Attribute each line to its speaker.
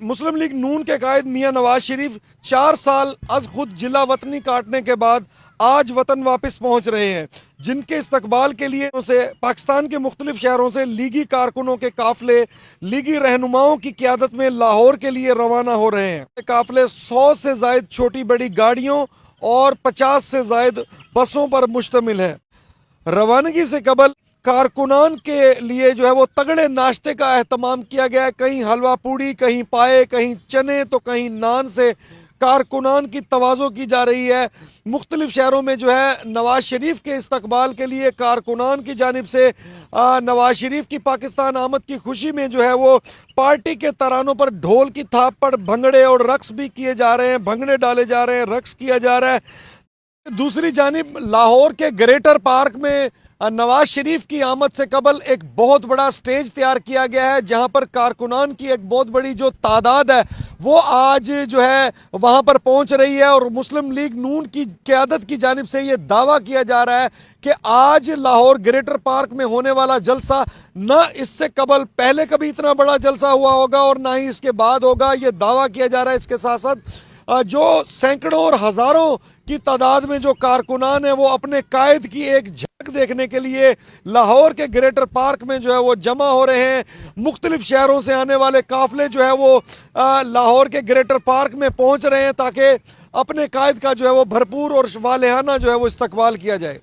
Speaker 1: मुस्लिम league नून के कायद मियां नवाज शरीफ 4 साल अज खुद जिला वतनी काटने के बाद आज वतन वापस पहुंच रहे हैं, जिनके इस्तकबाल के लिए उसे पाकिस्तान के मुख्तलिफ शहरों से लीगी कारकुनों के काफले लीगी रहनुमाओं की क़यादत में लाहौर के लिए रवाना हो रहे हैं। काफले 100 से जायद छोटी बड़ी गाड़ियों और 50 से जायद बसों पर मुश्तमिल है। रवानगी से कबल कारकुनान के लिए जो है वो तगड़े नाश्ते का अहतमाम किया गया है। कहीं हलवा पूड़ी, कहीं पाए, कहीं चने तो कहीं नान से कारकुनान की तवाज़ो की जा रही है। मुख्तलिफ शहरों में जो है नवाज शरीफ के इस्तकबाल के लिए कारकुनान की जानिब से नवाज शरीफ की पाकिस्तान आमद की खुशी में जो है वो पार्टी के तरानों पर ढोल की थाप पर भंगड़े और रक्स भी किए जा रहे हैं, भंगड़े डाले जा रहे हैं, रक्स किया जा रहा है। दूसरी जानिब लाहौर के ग्रेटर पार्क में नवाज शरीफ की आमद से कबल एक बहुत बड़ा स्टेज तैयार किया गया है, जहां पर कारकुनान की एक बहुत बड़ी जो तादाद है वो आज जो है वहां पर पहुंच रही है। और मुस्लिम लीग नून की क़यादत की जानिब से ये दावा किया जा रहा है कि आज लाहौर ग्रेटर पार्क में होने वाला जलसा न इससे कबल पहले कभी इतना बड़ा जलसा हुआ होगा और ना ही इसके बाद होगा, ये दावा किया जा रहा है। इसके साथ साथ जो सैकड़ों और हज़ारों की तादाद में जो कारकुनान है वो अपने कायद की एक झलक देखने के लिए लाहौर के ग्रेटर पार्क में जो है वो जमा हो रहे हैं। मुख्तलिफ शहरों से आने वाले काफिले जो है वो लाहौर के ग्रेटर पार्क में पहुंच रहे हैं ताकि अपने कायद का जो है वो भरपूर और वालिहाना जो है वो इस्तकबाल किया जाए।